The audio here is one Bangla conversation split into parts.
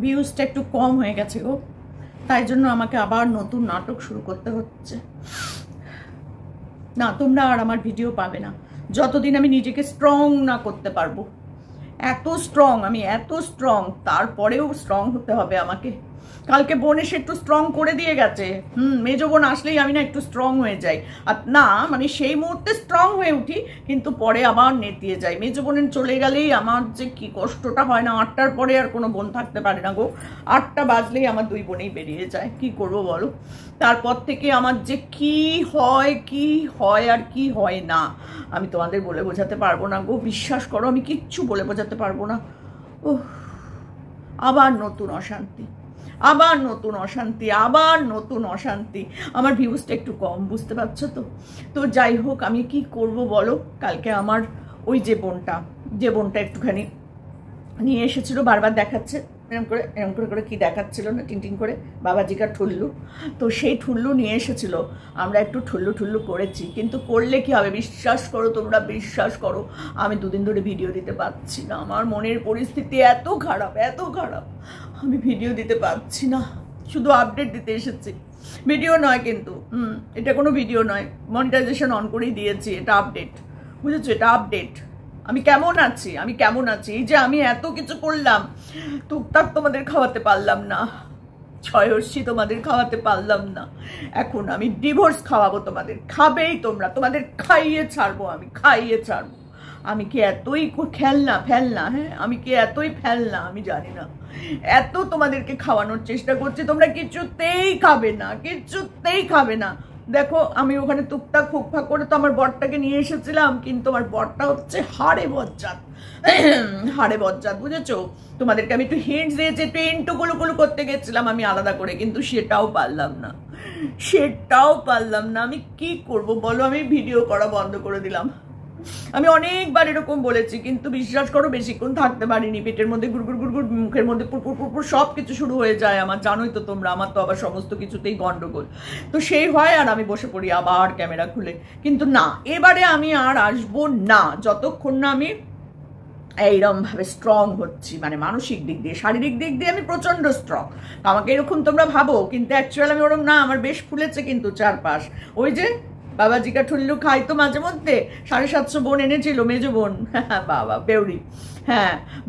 ভিউজটা একটু কম হয়ে গেছে গো, তাই জন্য আমাকে আবার নতুন নাটক শুরু করতে হচ্ছে। না, তোমরা আর আমার ভিডিও পাবে না যতদিন আমি নিজেকে স্ট্রং না করতে পারবো। এত স্ট্রং, আমি এত স্ট্রং, তারপরেও স্ট্রং হতে হবে আমাকে। কালকে বোন এসে একটু স্ট্রং করে দিয়ে গেছে। মেজো বোন আসলেই আমি না একটু স্ট্রং হয়ে যাই। আর না মানে সেই মুহূর্তে স্ট্রং হয়ে উঠি, কিন্তু পরে আবার নেতিয়ে যাই। মেজো বোনের চলে গেলেই আমার যে কি কষ্টটা হয় না, 8টার পরে আর কোনো বোন থাকতে পারে না গো। 8টা বাজলেই আমার 2 বোনেই বেরিয়ে যায়। কি করব বলো? তারপর থেকে আমার যে কি হয় আর কি হয় না, আমি তোমাদের বলে বোঝাতে পারবো না গো। বিশ্বাস করো, আমি কিচ্ছু বলে বোঝাতে পারবো না। আবার নতুন অশান্তি, আবার নতুন অশান্তি, আবার নতুন অশান্তি। আমার ভিউজটা একটু কম, বুঝতে পারছো তো? তো যাই হোক, আমি কি করব বলো? কালকে আমার ওই যে বোনটা একটুখানি নিয়ে এসেছিল, বারবার দেখাচ্ছে এরম করে কি দেখাচ্ছিল না, টিং করে বাবাজিকার ঠুল্লু। তো সেই ঠুল্লু নিয়ে এসেছিল, আমরা একটু ঠুল্লু করেছি। কিন্তু করলে কি হবে? বিশ্বাস করো, তোমরা বিশ্বাস করো, আমি 2 দিন ধরে ভিডিও দিতে পারছি না। আমার মনের পরিস্থিতি এত খারাপ, আমি ভিডিও দিতে পারছি না। শুধু আপডেট দিতে এসেছি, ভিডিও নয় কিন্তু। এটা কোনো ভিডিও নয়, মনিটাইজেশন অন করেই দিয়েছি। এটা আপডেট, বুঝেছো? এটা আপডেট। আমি কেমন আছি, এই যে আমি এত কিছু করলাম, টুকটাক তোমাদের খাওয়াতে পারলাম না, ছয়সী তোমাদের খাওয়াতে পারলাম না। এখন আমি ডিভোর্স খাওয়াবো তোমাদের, খাবেই তোমরা, তোমাদের খাইয়ে ছাড়বো, আমি কি এতই ফেলনা? হ্যাঁ, আমি কি এতই ফেলনা? আমি জানি না। এত তোমাদেরকে খাওয়ানোর চেষ্টা করছি, তোমরা কিছুতেই খাবে না। দেখো, আমি ওখানে টুকটাক ফুকফাক করে তো আমার বরটাকে নিয়ে এসেছিলাম, কিন্তু আমার বরটা হচ্ছে হাড়ে বজ্জাত, বুঝেছো? তোমাদেরকে আমি একটু হিন্টস দিয়েছি, একটু ইন্টুগুলো করতে গেছিলাম আমি আলাদা করে, কিন্তু সেটাও পারলাম না। আমি কি করব বলো? আমি ভিডিও করা বন্ধ করে দিলাম। আমি অনেকবার এরকম বলেছি, কিন্তু বিশ্বাস করো বেশিক্ষণ থাকতে পারিনি। পেটের মধ্যে গুড়গুড়, মুখের মধ্যে পুরপুর সব কিছু শুরু হয়ে যায় আমার। জানোই তো তোমরা, আমার তো আবার সমস্ত কিছুতেই গন্ডগোল। তো সেই হয়, আর আমি বসে পড়ি আবার ক্যামেরা খুলে। কিন্তু না, এবারে আমি আর আসবো না যতক্ষণ না আমি এইরকম ভাবে স্ট্রং হচ্ছি। মানে মানসিক দিক দিয়ে, শারীরিক দিক দিয়ে আমি প্রচন্ড স্ট্রং। আমাকে এরকম তোমরা ভাবো, কিন্তু অ্যাকচুয়ালি আমি ওরকম না। আমার বেশ ফুলেছে কিন্তু চারপাশ। ওই যে বাবাজিকা ঠুল্লু খাই তো মাঝে মধ্যে, 750 বোন এনেছিল, মেজো বোন, বাবা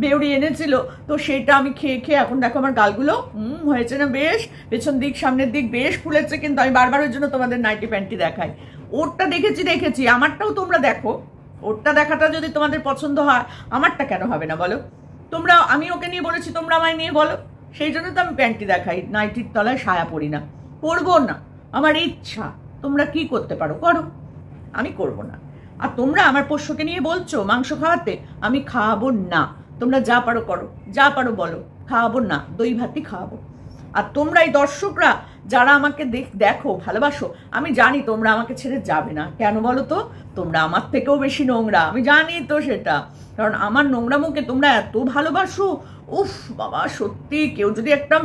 বেউরি এনেছিল। তো সেটা আমি খেয়ে এখন দেখো আমার গালগুলো হয়েছে না বেশ, পেছন দিক সামনের দিক বেশ ফুলেছে। কিন্তু আমি বারবার ওই জন্য তোমাদের নাইটি প্যান্টি দেখাই। ওরটা দেখেছি, আমারটাও তোমরা দেখো। ওরটা দেখাটা যদি তোমাদের পছন্দ হয়, আমারটা কেন হবে না বলো? তোমরা, আমি ওকে নিয়ে বলেছি, তোমরা আমায় নিয়ে বলো। সেই জন্য তো আমি প্যান্টি দেখাই, নাইটির তলায় সায়া পরি না, পরবো না, আমার ইচ্ছা। তোমরা কি করতে পারো করো, আমি করব না। আর তোমরা আমার পোষ্যকে নিয়ে বলছো মাংস খাওয়াতে, আমি খাওয়াবো না। তোমরা যা পারো করো, যা পারো বলো, খাওয়াবো না, দই ভাতই খাওয়াবো। আর তোমরা এই দর্শকরা যারা আমাকে দেখো, ভালোবাসো, আমি জানি তোমরা আমাকে ছেড়ে যাবে না। কেন বলো তো? তোমরা আমার থেকেও বেশি নোংরা, আমি জানি তো সেটা। কারণ আমার নোংরামুখে তোমরা এত ভালোবাসো। উফ বাবা, সত্যি কেউ যদি একটা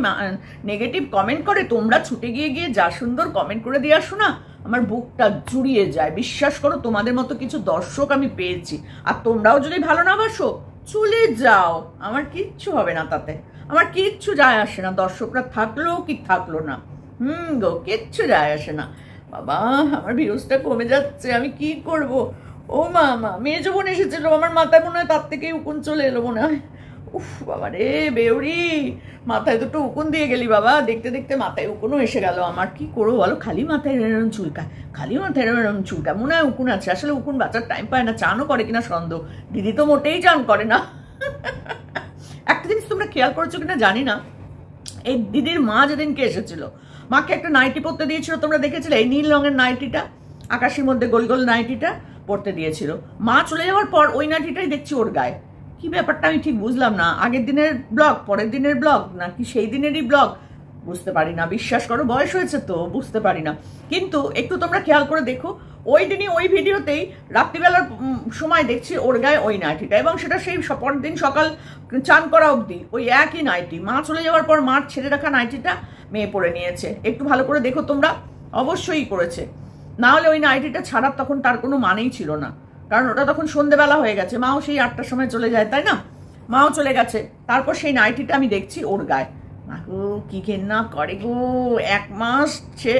নেগেটিভ কমেন্ট করে, তোমরা ছুটে গিয়ে যা সুন্দর কমেন্ট করে দিয়ে আসো না, আমার বুকটা জুড়িয়ে যায়। বিশ্বাস করো, তোমাদের মতো কিছু দর্শক আমি পেয়েছি। আর তোমরাও যদি ভালো না বাসো, চলে যাও, আমার কিচ্ছু হবে না তাতে। আমার কিচ্ছু যায় আসে না, দর্শকরা থাকলো কি থাকলো না, গো, কিচ্ছু যায় আসে না। বাবা, আমার ভিউজটা কমে যাচ্ছে, আমি কি করব? ও মা, মেজো বোন এসেছিল, আমার মাথায় মনে হয় তার থেকেই উকুন চলে এলো মনে হয়। উফ বাবা রে বেউরি, মাথায় দুটো উকুন দিয়ে গেলি বাবা। দেখতে দেখতে মাথায় উকুনও এসে গেল আমার। কি করবো বলো? খালি মাথায় এরম চুলকায়, মনে হয় উকুন আছে। আসলে উকুন বাঁচার টাইম পায় না। চানও করে কিনা সন্দেহ। দিদি তো মোটেই চান করে না। একটা জিনিস তোমরা খেয়াল করেছো কিনা জানি না, এই দিদির মা যেদিনকে এসেছিল, মাকে একটা নাইটি পরতে দিয়েছিল, তোমরা দেখেছিলে? এই নীল রঙের নাইটিটা, আকাশের মধ্যে গোল গোল নাইটিটা পরতে দিয়েছিল। মা চলে যাওয়ার পর ওই নাইটিটাই দেখছি ওর গায়ে। কি ব্যাপারটা আমি ঠিক বুঝলাম না। আগের দিনের ব্লগ, পরের দিনের ব্লগ, নাকি সেই দিনেরই ব্লগ, বুঝতে পারি না। বিশ্বাস করো, বয়স হয়েছে তো, বুঝতে পারি না। কিন্তু একটু তোমরা খেয়াল করে দেখো, ওই দিনই ওই ভিডিওতেই রাত্রিবেলার সময় দেখছি ওর গায়ে ওই নাইটিটা, এবং সেটা সেই পরের দিন সকাল চান করা অবধি ওই একই নাইটি। মা চলে যাওয়ার পর মার ছেড়ে রাখা নাইটিটা মেয়ে পরে নিয়েছে। একটু ভালো করে দেখো তোমরা, অবশ্যই করেছে। না হলে ওই নাইটিটা ছাড়ার তখন তার কোনো মানেই ছিল না, কারণ ওটা তখন সন্ধ্যেবেলা হয়ে গেছে। মাও সেই 8টার সময় চলে যায়, তাই না? মাও চলে গেছে। তারপর সেই নাইটিটা আমি দেখছি ওর গায়ে। গো কি ঘেন্না করে গো, 1 মাস সে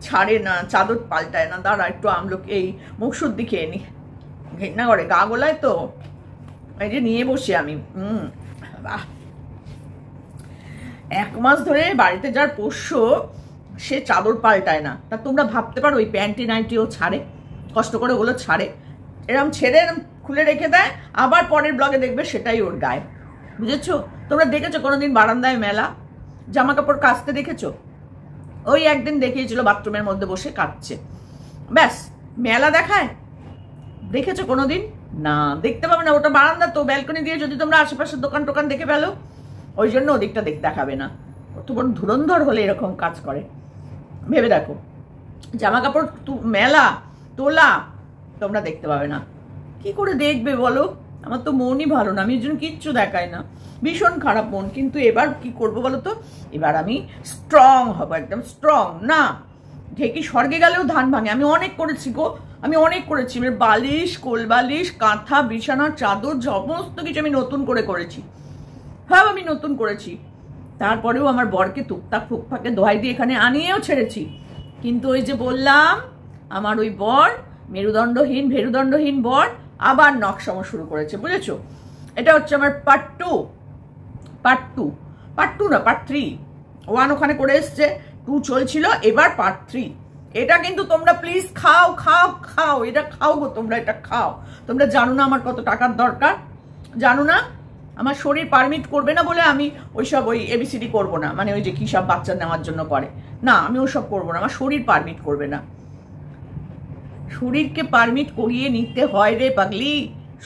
ছাড়ে না, চাদর পাল্টায় না। দাঁড়া একটু আমলকি এই মুখশুদ্ধি খেয়ে নি, ঘেন্না করে গা গোলায় তো, এই যে নিয়ে বসি আমি। বাহ, 1 মাস ধরে বাড়িতে যার পোষ্য সে চাদর পাল্টায় না। তা তোমরা ভাবতে পারো ওই প্যান্টি নাইটিও ছাড়ে, কষ্ট করে ওগুলো ছাড়ে, এরম ছেড়ে এরম খুলে রেখে দেয়, আবার পরের ব্লগে দেখবে সেটাই ওর গায়ে। বুঝেছো? তোমরা দেখেছো কোনোদিন বারান্দায় মেলা জামা কাপড় কাচতে দেখেছো? ওই একদিন দেখিয়েছিল বাথরুমের মধ্যে বসে কাচছে, ব্যাস। মেলা দেখায় দেখেছো কোনোদিন? না, দেখতে পাবে না। ওটা বারান্দা তো, ব্যালকনি দিয়ে যদি তোমরা আশেপাশের দোকান টোকান দেখে ফেলো, ওই জন্য ওদিকটা দেখাবে না। অত বড় ধুরন্ধর হলে এরকম কাজ করে, ভেবে দেখো। জামা কাপড় মেলা তোলা তোমরা দেখতে পাবে না, কি করে দেখবে বলো? আমার তো মনই ভালো না, আমি এই জন্য কিচ্ছু দেখাই না, ভীষণ খারাপ মন। কিন্তু এবার কি করবো বলো তো, এবার আমি স্ট্রং হবো, একদম স্ট্রং। না, ঢেকি স্বর্গে গেলেও ধান ভাঙে। আমি অনেক করেছি গো, আমি অনেক করেছি। বালিশ, কোল বালিশ, কাঁথা, বিছানা, চাদর সমস্ত কিছু আমি নতুন করে করেছি, সব আমি নতুন করেছি। তারপরেও আমার বরকে টুকটাক ফুকফাকে দোহাই দিয়ে এখানে আনিয়েও ছেড়েছি। কিন্তু ওই যে বললাম, আমার ওই বর মেরুদণ্ডহীন ভেরুদণ্ডহীন বর আবার নকশামো শুরু করেছে, বুঝেছো? এটা হচ্ছে আমার পার্ট টু না পার্ট 3। 1 ওখানে করে এসছে, 2 চলছিল, এবার পার্ট 3। এটা কিন্তু তোমরা প্লিজ খাও খাও খাও, এটা খাও গো তোমরা, এটা খাও। তোমরা জানো না আমার কত টাকার দরকার, জানো না? আমার শরীর পারমিট করবে না বলে আমি ওইসব ওই এবিসিডি করবো না, মানে ওই যে কি সব বাচ্চা নেওয়ার জন্য করে না, আমি ওসব করবো না। আমার শরীর পারমিট করবে না। শরীরকে পারমিট করিয়ে নিতে হয় রে পাগলি,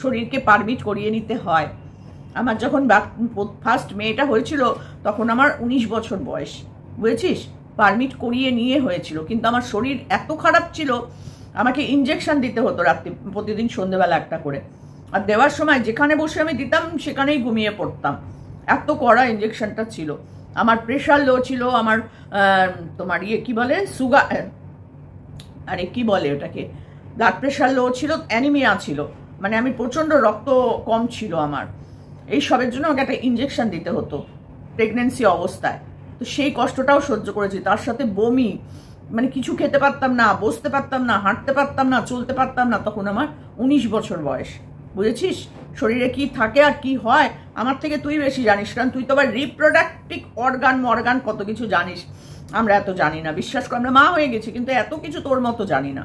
শরীরকে পারমিট করিয়ে নিতে হয়। আমার যখন ফার্স্ট মেয়েটা হয়েছিল তখন আমার 19 বছর বয়স, বুঝেছিস? পারমিট করিয়ে নিয়ে হয়েছিল, কিন্তু আমার শরীর এত খারাপ ছিল, আমাকে ইঞ্জেকশন দিতে হতো রাত্রি, প্রতিদিন সন্ধ্যেবেলা একটা করে। আর দেওয়ার সময় যেখানে বসে আমি দিতাম সেখানেই ঘুমিয়ে পড়তাম, এত কড়া ইঞ্জেকশনটা ছিল। আমার প্রেশার লো ছিল, আমার তোমার কি বলে সুগার, আরে কি বলে ওটাকে, ব্লাড প্রেশার লো ছিল, অ্যানিমিয়া ছিল, মানে আমি প্রচণ্ড রক্ত কম ছিল আমার। এই সবের জন্য আমাকে একটা ইঞ্জেকশন দিতে হতো প্রেগনেন্সি অবস্থায়। তো সেই কষ্টটাও সহ্য করেছি, তার সাথে বমি, মানে কিছু খেতে পারতাম না, বসতে পারতাম না, হাঁটতে পারতাম না, চলতে পারতাম না। তখন আমার 19 বছর বয়স, বুঝেছিস? শরীরে কি থাকে আর কি হয় আমার থেকে তুই বেশি জানিস, কারণ তুই তো আবার রিপ্রোডাক্টিভ অর্গান কত কিছু জানিস, আমরা এত জানি না। বিশ্বাস কর, আমরা মা হয়ে গেছি কিন্তু এত কিছু তোর মতো জানি না।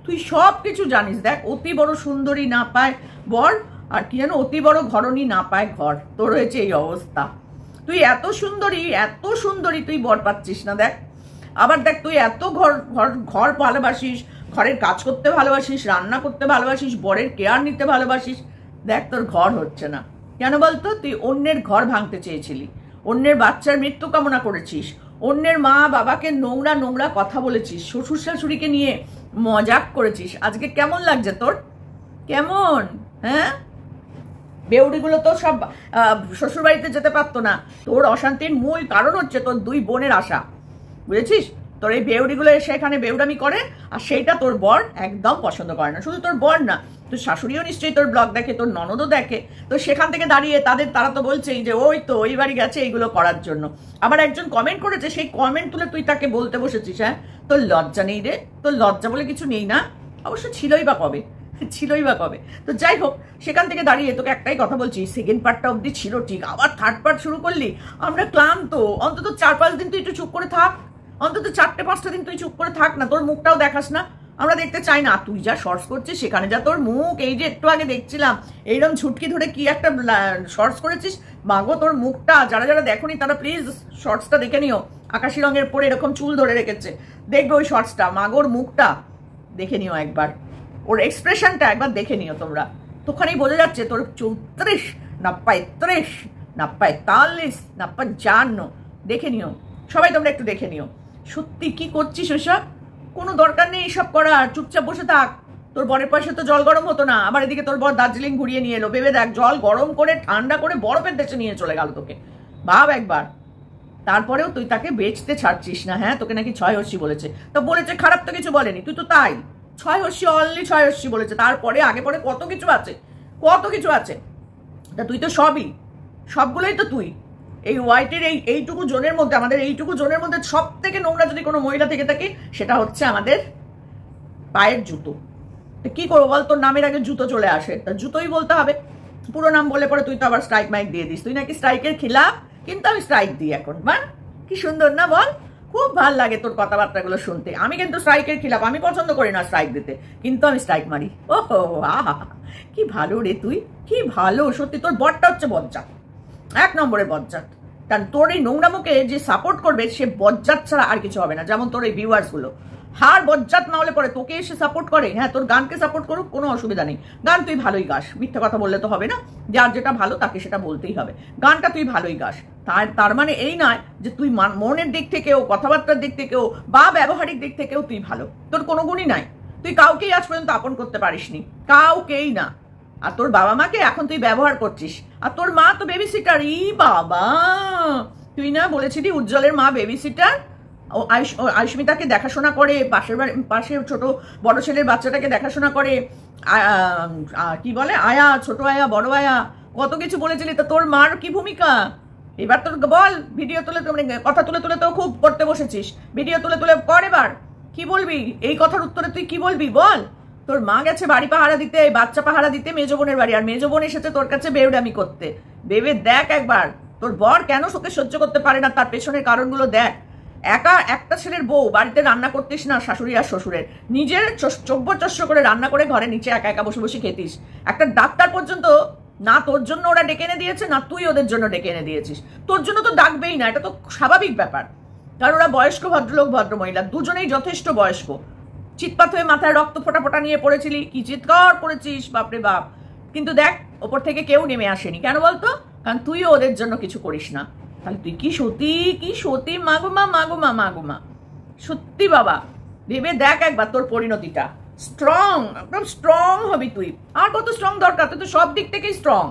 তুই সব কিছু জানিস। দেখ, অতি বড় সুন্দরী না পায় বর, আর কি যেন অতি বড় ঘরণী না পায় ঘর, তোর হয়েছে এই অবস্থা। তুই এত সুন্দরী তুই বর পাচ্ছিস না। দেখ, আবার দেখ, তুই এত ঘর ভালোবাসিস, ঘরের কাজ করতে ভালোবাসিস, রান্না করতে ভালোবাসিস, বরের কেয়ার নিতে ভালোবাসিস, দেখ তোর ঘর হচ্ছে না। কেন বলতো? তুই অন্যের ঘর ভাঙতে চেয়েছিলি, অন্যের বাচ্চার মৃত্যু কামনা করেছিস, অন্যের মা বাবাকে নোংরা কথা বলেছিস, শ্বশুর শাশুড়িকে নিয়ে মজাক করেছিস। আজকে কেমন লাগছে তোর? কেমন? হ্যাঁ, বেউড়িগুলো তো সব শ্বশুর বাড়িতে যেতে পারতো না। তোর অশান্তির মূল কারণ হচ্ছে তোর 2 বোনের আশা, বুঝেছিস? তোর এই বেউড়িগুলো এসে এখানে বেউড়ামি করে, আর সেইটা তোর বর একদম পছন্দ করে না। শুধু তোর বর না, তোর শাশুড়িও নিশ্চয়ই তোর ব্লগ দেখে, তোর ননদও দেখে। তো সেখান থেকে দাঁড়িয়ে তারা তো বলছেই যে ওই তো ওই বাড়ি গেছে এইগুলো করার জন্য। আবার একজন কমেন্ট করেছে, সেই কমেন্ট তুলে তুই তাকে বলতে বসেছিস। হ্যাঁ, তোর লজ্জা নেই রে? তোর লজ্জা বলে কিছু নেই না? অবশ্য ছিলই বা কবে। তো যাই হোক, সেখান থেকে দাঁড়িয়ে তোকে একটাই কথা বলছি, সেকেন্ড পার্টটা অবধি ছিল ঠিক, আবার থার্ড পার্ট শুরু করলি। আমরা ক্লান্ত, অন্তত 4-5 দিন তুই একটু চুপ করে থাক, অন্তত 4-5টা দিন তুই চুপ করে থাক না, তোর মুখটাও দেখাস না, আমরা দেখতে চাই না। তুই যা শর্টস করছিস সেখানে যা তোর মুখ, এই যে একটু আগে দেখছিলাম এইরকম ঝুটকি ধরে কি একটা শর্টস করেছিস, মাগো তোর মুখটা, যারা দেখোনি তারা প্লিজ শর্টসটা দেখে নিও। আকাশি রঙের পরে এরকম চুল ধরে রেখেছে, দেখবে ওই শর্টসটা, মাগোর মুখটা দেখে নিও একবার, ওর এক্সপ্রেশনটা একবার দেখে নিও তোমরা। তোখানেই বোঝা যাচ্ছে তোর 34 না 35 না 45 না 55, দেখে নিও সবাই, তোমরা একটু দেখে নিও। সত্যি কি করছিস ওসব? কোনো দরকার নেই এসব করার, চুপচাপ বসে থাক। তোর বরের পয়সা তো জল গরম হতো না, আবার এদিকে তোর বর দার্জিলিং ঘুরিয়ে নিয়ে এলো। ভেবে দেখ, জল গরম করে ঠান্ডা করে বরফের দেশে নিয়ে চলে গেল তোকে, ভাব একবার। তারপরেও তুই তাকে বেচতে ছাড়ছিস না। হ্যাঁ, তোকে নাকি 6 হর্ষি বলেছে, তো বলেছে, খারাপ তো কিছু বলেনি, তুই তো তাই 6 হর্ষি, অনলি 6 হর্ষি বলেছে। তারপরে আগে পরে কত কিছু আছে। তা তুই তো সবগুলোই তো তুই। এই হোয়াইটের এইটুকু জোনের মধ্যে, আমাদের এইটুকু জোনের মধ্যে সব থেকে নোংরা যদি কোনো মহিলা থেকে থাকে সেটা হচ্ছে আমাদের পায়ের জুতো। কি করবো বল, তোর নামের আগে জুতো চলে আসে, তা জুতোই বলতে হবে। পুরো নাম বলে পরে তুই তো আবার স্ট্রাইক মাইক দিয়ে দিস, তুই নাকি স্ট্রাইকের খিলাফ, কিন্তু আমি স্ট্রাইক দিই এখন। বাহ, কি সুন্দর না বল, খুব ভাল লাগে তোর কথাবার্তাগুলো শুনতে। আমি কিন্তু স্ট্রাইকের খিলাফ, আমি পছন্দ করি না স্ট্রাইক দিতে, কিন্তু আমি স্ট্রাইক মারি। ওহো আহা, কি ভালো রে তুই, কি ভালো সত্যি। তোর বরটা হচ্ছে বজ্জাত, 1 নম্বরের বজ্জাত। কারণ তোর এই নোংরামুখে যে সাপোর্ট করবে সে বজ্জাত ছাড়া আর কিছু হবে না। যেমন তোর এই ভিউয়ার্স গুলো হার বজ্জাত না হলে পরে তোকে এসে সাপোর্ট করে। হ্যাঁ, তোর গানকে সাপোর্ট করুক, কোনো অসুবিধা নেই, গান তুই ভালোই গাস, মিথ্যা কথা বললে তো হবে না। যার যেটা ভালো তাকে সেটা বলতেই হবে, গানটা তুই ভালোই গাস। তার মানে এই নয় যে তুই মনের দিক থেকেও, কথাবার্তার দিক থেকেও বা ব্যবহারিক দিক থেকেও তুই ভালো। তোর কোনো গুণই নাই, তুই কাউকেই আজ পর্যন্ত আপন করতে পারিসনি, কাউকেই না। আর তোর বাবা মাকে এখন তুই ব্যবহার করছিস, আর তোর মা তো বেবি সিটার। ই বাবা, তুই না বলেছিলি উজ্জ্বলের মা বেবি সিটার, আয়ুষ্মিতাকে দেখাশোনা করে, পাশের ছোট বড় ছেলের বাচ্চাটাকে দেখাশোনা করে, কি বলে আয়া, ছোট আয়া, বড় আয়া, কত কিছু বলেছিলি। তো তোর মার কি ভূমিকা এবার তোর বল? ভিডিও তুলে কথা তুলে তুলে তো খুব করতে বসেছিস, ভিডিও তুলে তুলে কর। এবার কি বলবি এই কথার উত্তরে, তুই কি বলবি বল? তোর মা গেছে বাড়ি পাহারা দিতে, বাচ্চা পাহারা দিতে মেজো বোনের বাড়ি, আর মেজো বোন এসেছে তোর কাছে বেউডামি করতে। ভেবে দেখ একবার, তোর বর কেন তোকে সহ্য করতে পারে না, তার পেছনের কারণগুলো দেখ। একা একটা ছেলের বউ, বাড়িতে রান্না করতিস না শাশুড়ি আর শ্বশুরের, নিজের চব্য করে রান্না করে ঘরে নিচে একা একা বসে বসে খেতিস। একটা ডাক্তার পর্যন্ত না তোর জন্য ওরা ডেকে এনে দিয়েছে, না তুই ওদের জন্য ডেকে এনে দিয়েছিস। তোর জন্য তো ডাকবেই না, এটা তো স্বাভাবিক ব্যাপার। কারণ ওরা বয়স্ক ভদ্রলোক, ভদ্রমহিলা, দুজনেই যথেষ্ট বয়স্ক। চিৎপাত হয়ে মাথায় রক্ত ফোটা নিয়ে পড়েছিলি, কি চিৎকার করেছিস বাপরে বাপ। কিন্তু দেখ, ওপর থেকে কেউ নেমে আসেনি। কেন বলতো? কারণ তুইও ওদের জন্য কিছু করিস না। তাহলে তুই কি সতী, কি সতী, মাগুমা মাগুমা মাগুমা, সত্যি বাবা। ভেবে দেখ একবার তোর পরিণতিটা। স্ট্রং, একদম স্ট্রং হবি তুই। আর কত স্ট্রং দরকার? তুই তো সব দিক থেকেই স্ট্রং,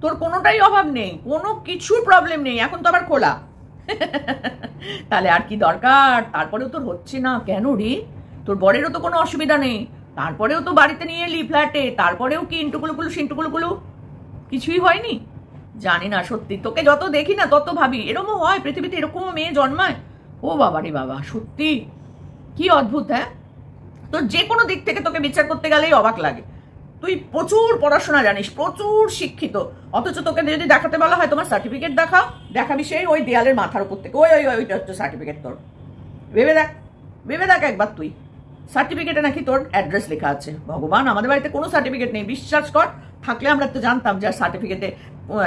তোর কোনোটাই অভাব নেই, কোনো কিছুর প্রবলেম নেই। এখন তো আবার খোলা, তাহলে আর কি দরকার? তারপরেও তোর হচ্ছে না কেন রে? তোর বরেরও তো কোনো অসুবিধা নেই, তারপরেও তো বাড়িতে নিয়ে এলি ফ্ল্যাটে, তারপরেও কি ইন্টুকুলুকুলু সিন্টুকুলুকুলু কিছুই হয়নি? জানি না সত্যি, তোকে যত দেখি না তত ভাবি এরকমও হয় পৃথিবীতে, এরকমও মেয়ে জন্মায়। ও বাবা রে বাবা, সত্যি কি অদ্ভুত। হ্যাঁ, তোর যে কোনো দিক থেকে তোকে বিচার করতে গেলেই অবাক লাগে। তুই প্রচুর পড়াশোনা জানিস, প্রচুর শিক্ষিত, অথচ তোকে যদি দেখাতে বলা হয় তোমার সার্টিফিকেট দেখাও, দেখাবি সেই ওই দেয়ালের মাথার উপর থেকে, ওইটা হচ্ছে সার্টিফিকেট তোর। ভেবে দেখ একবার তুই, সার্টিফিকেটে নাকি তোর অ্যাড্রেস লেখা আছে। ভগবান, আমাদের বাড়িতে কোনো সার্টিফিকেট নেই, বিশ্বাস কর। থাকলে আমরা তো জানতাম যে সার্টিফিকেটে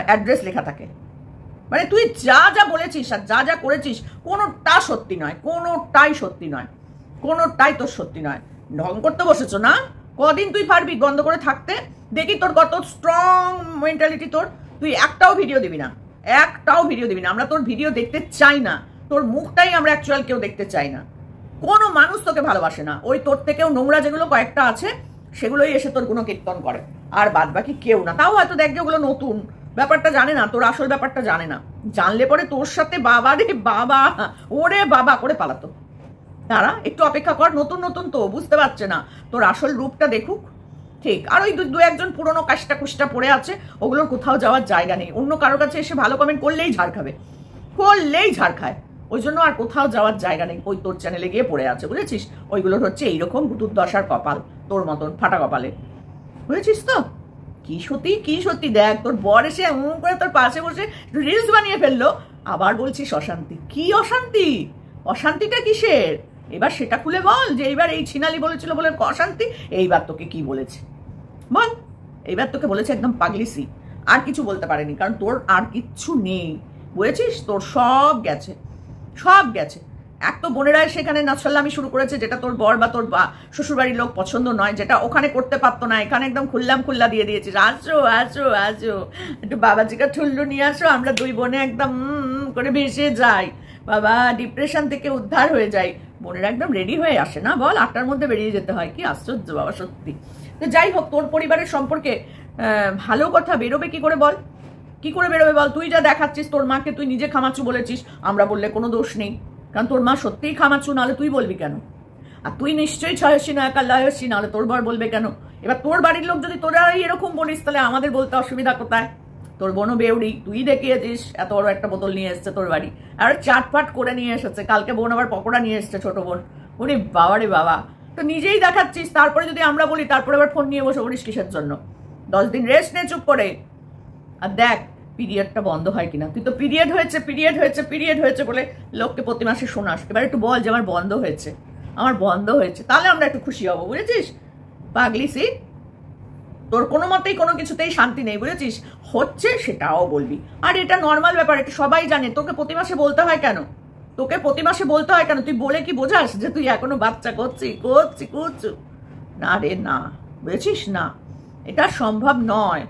অ্যাড্রেস লেখা থাকে। মানে তুই যা যা বলেছিস আর যা যা করেছিস কোনোটা সত্যি নয়, কোনোটাই সত্যি নয়, কোনোটাই তোর সত্যি নয়। ঢং করতে বসেছো না? কদিন তুই পারবি বন্ধ করে থাকতে? দেখি তোর কত স্ট্রং মেন্টালিটি তোর। তুই একটাও ভিডিও দিবি না, একটাও ভিডিও দিবি না। আমরা তোর ভিডিও দেখতে চাই না, তোর মুখটাই আমরা অ্যাকচুয়াল কেউ দেখতে চাই না। কোনো মানুষ তোকে ভালোবাসে না। ওই তোর থেকেও নোংরা যেগুলো কয়েকটা আছে সেগুলোই এসে তোর গুণ কীর্তন করে, আর বাদ বাকি কেউ না। তাও হয়তো দেখবে ওগুলো নতুন, ব্যাপারটা জানে না, তোর আসল ব্যাপারটা জানে না। জানলে পরে তোর সাথে বাবা রে বাবা, ওরে বাবা করে পালাতো। তারা একটু অপেক্ষা কর, নতুন নতুন তো বুঝতে পারছে না, তোর আসল রূপটা দেখুক। ঠিক, আর ওই দু একজন পুরনো কাজটা কুষ্টা পড়ে আছে, ওগুলোর কোথাও যাওয়ার জায়গা নেই। অন্য কারোর কাছে এসে ভালো কমেন্ট করলেই ঝাড় খাবে, করলেই ঝাড় খায়। ওই জন্য আর কোথাও যাওয়ার জায়গা নেই, ওই তোর চ্যানেলে গিয়ে পড়ে আছে, বুঝেছিস? ওইগুলোর হচ্ছে এইরকম দুর্দশার কপাল, তোর মতন ফাটা কপালে, বুঝেছিস তো? কি সত্যি, কি সত্যি। দেখ, তোর বর এসে এমন করে তোর পাশে বসে রিলস বানিয়ে ফেললো, আবার বলছিস অশান্তি। কি অশান্তি? অশান্তিটা কিসের? এবার সেটা খুলে বল, যে এইবার এই ছিনালি বলেছিল বলে অশান্তি। এইবার তোকে কি বলেছে বল? এইবার তোকে বলেছে একদম পাগলিসি, আর কিছু বলতে পারেনি, কারণ তোর আর কিচ্ছু নেই, বুঝেছিস? তোর সব গেছে, সব গেছে। এক তো বোনেরাই সেখানে নাচল্লামি শুরু করেছে, যেটা তোর বর বা তোর শ্বশুরবাড়ির লোক পছন্দ নয়, যেটা ওখানে করতে পারতো না, এখানে একদম খুল্লা দিয়ে দিয়েছিস। আসো আসো আসো, একটু বাবাজিকে ঠুল্লু নিয়ে আসো, আমরা দুই বোনে একদম করে ভেসে যাই, বাবা ডিপ্রেশন থেকে উদ্ধার হয়ে যাই। বোনেরা একদম রেডি হয়ে আসে না বল, 8টার মধ্যে বেরিয়ে যেতে হয়। কি আশ্চর্য বাবা, সত্যি। তো যাই হোক, তোর পরিবারের সম্পর্কে ভালো কথা বেরোবে কি করে বল? কি করে বেরোবে বল? তুই যা দেখাচ্ছিস, তোর মাকে তুই নিজে খামাচ্ছু বলেছিস, আমরা বললে কোনো দোষ নেই, কারণ তোর মা সত্যিই খামাচ্ছু, নাহলে তুই বলবি কেন? আর তুই নিশ্চয়ই ছয়সী না একা লয়সী, নাহলে তোর বর বলবে কেন? এবার তোর বাড়ির লোক যদি তোরা এরকম বলিস, তাহলে আমাদের বলতে অসুবিধা কোথায়? তোর বোনও বেউড়ি, তুই দেখিয়েছিস এত বড় একটা বোতল নিয়ে এসছে তোর বাড়ি, আর চাটপাট করে নিয়ে এসেছে। কালকে বোন আবার পকোড়া নিয়ে এসছে, ছোট বোন। উনি বাবা রে বাবা, তো নিজেই দেখাচ্ছিস, তারপরে যদি আমরা বলি তারপরে আবার ফোন নিয়ে বসে পড়িস কিসের জন্য? 10 দিন রেস্ট নে চুপ করে, আর দেখ পিরিয়ডটা বন্ধ হয় কিনা। তুই তো পিরিয়ড হয়েছে বলে লোককে প্রতি মাসে শোনাস। এবার একটু বল যে আমার বন্ধ হয়েছে, তাহলে আমরা একটু খুশি হবো, বুঝেছিস? পাগলি সি, তোর কোনো মতেই কোনো কিছুতেই শান্তি নেই, বুঝেছিস? হচ্ছে সেটাও বলবি, আর এটা নর্মাল ব্যাপার, এটা সবাই জানে। তোকে প্রতি মাসে বলতে হয় কেন? তুই বলে কি বোঝাস যে তুই এখনো বাচ্চা করছি? না রে না, বুঝেছিস? না, এটা সম্ভব নয়।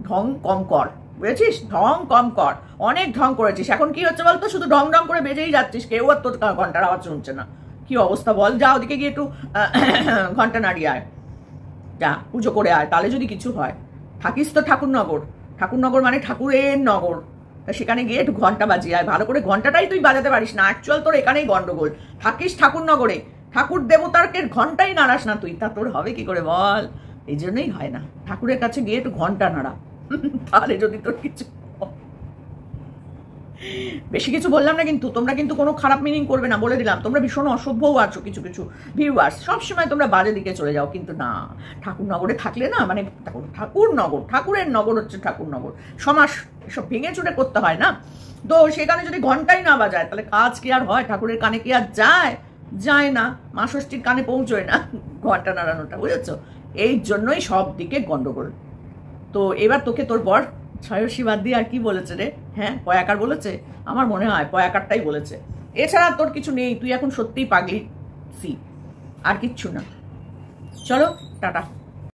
ঢং কম কর, বুঝেছিস? ঢং কম কর, অনেক ঢং করেছিস। এখন কি হচ্ছে বলতো, শুধু ঢং ঢং করে বেজেই যাচ্ছিস, কেউ আর তোর ঘন্টার আওয়াজ শুনছে না। কি অবস্থা বল? যা ওদিকে গিয়ে একটু ঘন্টা নাড়িয়ে আয়, যা পুজো করে আয়, তাহলে যদি কিছু হয়। থাকিস তো ঠাকুরনগর মানে ঠাকুরের নগর, তা সেখানে গিয়ে একটু ঘন্টা বাজিয়ে আয়। ভালো করে ঘন্টাটাই তুই বাজাতে পারিস না, অ্যাকচুয়াল তোর এখানেই গন্ডগোল। থাকিস ঠাকুরনগরে, ঠাকুর দেবতাকে ঘন্টাই নাড়াস না তুই, তা তোর হবে কি করে বল? এই জন্যই হয় না। ঠাকুরের কাছে গিয়ে একটু ঘন্টা নাড়া, তাহলে যদি তোর কিছু। বেশি কিছু বললাম না, কিন্তু তোমরা কিন্তু কোনো খারাপ মিনিং করবে না, বলে দিলাম। তোমরা ভীষণ অসভ্যও আছো, কিছু ভিউয়ার্স, সবসময় তোমরা বাজে দিকে চলে যাও। কিন্তু না, ঠাকুরনগরে থাকলে না, মানে ঠাকুরের নগর হচ্ছে ঠাকুরনগর। সমাস এসব ভেঙে চুরে করতে হয় না। তো সেখানে যদি ঘন্টাই না বাজায়, তাহলে কাজ কি আর হয়? ঠাকুরের কানে কি আর যায় না? মা ষষ্ঠীর কানে পৌঁছয় না ঘন্টা নাড়ানোটা, বুঝেছো? এই জন্যই সব দিকে গন্ডগোল। তো এবার তোকে তোর বর ছয়সী বাদ দিয়ে আর কি বলেছে রে? হ্যাঁ, পয়াকার বলেছে? আমার মনে হয় পয়াকারটাই বলেছে, এছাড়া তোর কিছু নেই। তুই এখন সত্যিই পাগলি সি, আর কিচ্ছু না। চলো টাটা।